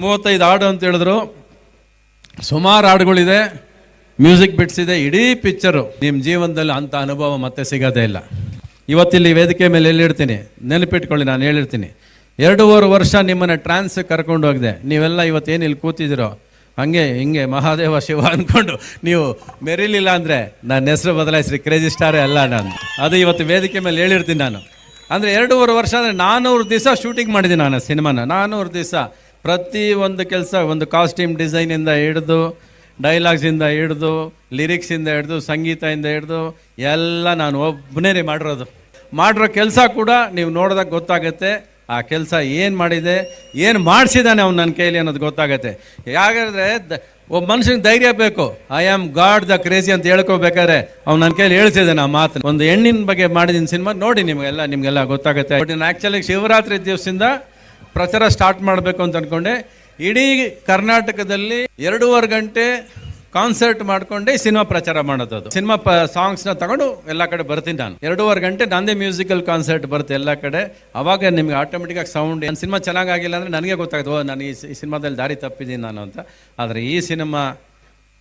35 ಹಾಡು ಅಂತ ಹೇಳಿದ್ರು. ಸುಮಾರು ಹಾಡುಗಳಿದೆ, ಮ್ಯೂಸಿಕ್ ಬಿಟ್ಸ್ ಇದೆ. ಇಡೀ ಪಿಕ್ಚರು ನಿಮ್ಮ ಜೀವನದಲ್ಲಿ ಅಂಥ ಅನುಭವ ಮತ್ತೆ ಸಿಗೋದೇ ಇಲ್ಲ. ಇವತ್ತಿಲ್ಲಿ ವೇದಿಕೆ ಮೇಲೆ ಹೇಳಿರ್ತೀನಿ, ನೆನಪಿಟ್ಕೊಳ್ಳಿ, ನಾನು ಹೇಳಿರ್ತೀನಿ. 2.5 ವರ್ಷ ನಿಮ್ಮನ್ನು ಟ್ರಾನ್ಸ್ ಕರ್ಕೊಂಡು ಹೋಗಿದೆ. ನೀವೆಲ್ಲ ಇವತ್ತೇನು ಇಲ್ಲಿ ಕೂತಿದ್ದೀರೋ ಹಂಗೆ ಹಿಂಗೆ ಮಹಾದೇವ ಶಿವ ಅಂದ್ಕೊಂಡು ನೀವು ಮೆರಿಲಿಲ್ಲ ಅಂದರೆ ನನ್ನ ಹೆಸರು ಬದಲಾಯಿಸ್ರಿ, ಕ್ರೇಜಿ ಸ್ಟಾರೇ ಅಲ್ಲ ನಾನು. ಅದು ಇವತ್ತು ವೇದಿಕೆ ಮೇಲೆ ಹೇಳಿರ್ತೀನಿ ನಾನು. ಅಂದರೆ 2.5 ವರ್ಷ ಅಂದರೆ 400 ದಿವಸ ಶೂಟಿಂಗ್ ಮಾಡಿದ್ದೀನಿ ನಾನು ಸಿನಿಮಾನ. 400 ದಿವಸ ಪ್ರತಿ ಒಂದು ಕೆಲಸ, ಒಂದು ಕಾಸ್ಟ್ಯೂಮ್ ಡಿಸೈನಿಂದ ಹಿಡಿದು, ಡೈಲಾಗ್ಸಿಂದ ಹಿಡಿದು, ಲಿರಿಕ್ಸಿಂದ ಹಿಡಿದು, ಸಂಗೀತದಿಂದ ಹಿಡಿದು ಎಲ್ಲ ನಾನು ಒಬ್ಬನೇ ಮಾಡಿರೋ ಕೆಲಸ ಕೂಡ ನೀವು ನೋಡಿದಾಗ ಗೊತ್ತಾಗುತ್ತೆ ಆ ಕೆಲಸ ಏನು ಮಾಡಿದೆ, ಏನು ಮಾಡಿಸಿದ್ದಾನೆ ಅವ್ನು ನನ್ನ ಕೈಲಿ ಅನ್ನೋದು ಗೊತ್ತಾಗತ್ತೆ. ಯಾಕಂದರೆ ಒಬ್ಬ ಮನುಷ್ಯನಿಗೆ ಧೈರ್ಯ ಬೇಕು. I am god the crazy ಅಂತ ಹೇಳ್ಕೋಬೇಕಾದ್ರೆ ಅವ್ನು ನನ್ನ ಕೈಲಿ ಹೇಳ್ತಿದ್ದಾನೆ ಆ ಮಾತು. ಒಂದು ಹೆಣ್ಣಿನ ಬಗ್ಗೆ ಮಾಡಿದ್ದೀನಿ ಸಿನಿಮಾ ನೋಡಿ, ನಿಮಗೆಲ್ಲ ಗೊತ್ತಾಗುತ್ತೆ. ಬಟ್ ನಾನು ಆ್ಯಕ್ಚುಲಿ ಶಿವರಾತ್ರಿ ದಿವಸದಿಂದ ಪ್ರಚಾರ ಸ್ಟಾರ್ಟ್ ಮಾಡಬೇಕು ಅಂತ ಅಂದ್ಕೊಂಡೆ. ಇಡೀ ಕರ್ನಾಟಕದಲ್ಲಿ 2.5 ಗಂಟೆ ಕಾನ್ಸರ್ಟ್ ಮಾಡ್ಕೊಂಡೆ ಸಿನಿಮಾ ಪ್ರಚಾರ ಮಾಡೋದು. ಅದು ಸಿನಿಮಾ ಸಾಂಗ್ಸ್ನ ತಗೊಂಡು ಎಲ್ಲ ಕಡೆ ಬರ್ತೀನಿ ನಾನು. 2.5 ಗಂಟೆ ನಂದೇ ಮ್ಯೂಸಿಕಲ್ ಕಾನ್ಸರ್ಟ್ ಬರುತ್ತೆ ಎಲ್ಲ ಕಡೆ. ಅವಾಗ ನಿಮ್ಗೆ ಆಟೋಮೆಟಿಕ್ಕಾಗಿ ಸೌಂಡ್, ನನ್ನ ಸಿನಿಮಾ ಚೆನ್ನಾಗಿಲ್ಲ ಅಂದರೆ ನನಗೆ ಗೊತ್ತಾಗುತ್ತೆ, ಓ ನಾನು ಈ ಸಿನಿಮಾದಲ್ಲಿ ದಾರಿ ತಪ್ಪಿದ್ದೀನಿ ನಾನು ಅಂತ. ಆದರೆ ಈ ಸಿನಿಮಾ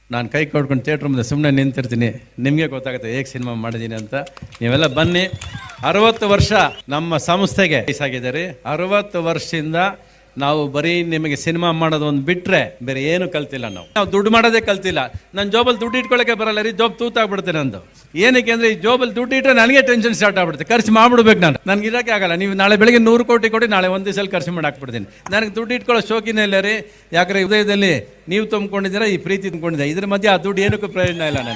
ನಾನು ಕೈ ಕೊಡ್ಕೊಂಡು ಥಿಯೇಟ್ರ್ ಮುಂದೆ ಸುಮ್ಮನೆ ನಿಂತಿರ್ತೀನಿ, ನಿಮಗೆ ಗೊತ್ತಾಗುತ್ತೆ ಹೇಗೆ ಸಿನಿಮಾ ಮಾಡಿದ್ದೀನಿ ಅಂತ. ನೀವೆಲ್ಲ ಬನ್ನಿ. 60 ವರ್ಷ ನಮ್ಮ ಸಂಸ್ಥೆಗೆ ವಯಸ್ಸಾಗಿದ್ದಾರೆ. 60 ವರ್ಷದಿಂದ ನಾವು ಬರೀ ನಿಮಗೆ ಸಿನಿಮಾ ಮಾಡೋದು ಒಂದು ಬಿಟ್ಟರೆ ಬೇರೆ ಏನು ಕಲ್ತಿಲ್ಲ. ನಾವು ದುಡ್ಡು ಮಾಡೋದೇ ಕಲ್ತಿಲ್ಲ. ನನ್ನ ಜೋಬಲ್ಲಿ ದುಡ್ಡು ಇಟ್ಕೊಳ್ಳೋಕ್ಕೆ ಬರಲ್ಲ ರೀ, ಜೋಬ್ ತೂತಾಗ್ಬಿಡ್ತೀನಿ ನಂದು. ಏನಕ್ಕೆ ಅಂದರೆ ಈ ಜೋಬಲ್ಲಿ ದುಡ್ಡು ಇಟ್ಟರೆ ನನಗೆ ಟೆನ್ಷನ್ ಸ್ಟಾರ್ಟ್ ಆಗ್ಬಿಡುತ್ತೆ, ಖರ್ಚು ಮಾಡ್ಬಿಡ್ಬೇಕು ನಾನು. ನನಗೆ ಇರೋಕ್ಕೆ ಆಗಲ್ಲ. ನೀವು ನಾಳೆ ಬೆಳಗ್ಗೆ 100 ಕೋಟಿ ಕೊಟ್ಟು ನಾಳೆ ಒಂದು ದಿವಸದಲ್ಲಿ ಖರ್ಚು ಮಾಡಿ ಹಾಕ್ಬಿಡ್ತೀನಿ. ನನಗೆ ದುಡ್ಡು ಇಟ್ಕೊಳ್ಳೋ ಶೋಕಿನೇ ಇಲ್ಲ ರೀ. ಯಾಕಂದರೆ ಹೃದಯದಲ್ಲಿ ನೀವು ತುಂಬಿಕೊಂಡಿದ್ದೀರಾ, ಈ ಪ್ರೀತಿ ತುಂಬಿಕೊಂಡಿದ್ದೀರಾ. ಇದ್ರ ಮಧ್ಯೆ ಆ ದುಡ್ಡು ಏನಕ್ಕೂ ಪ್ರಯೋಜನ ಇಲ್ಲ ನನಗೆ.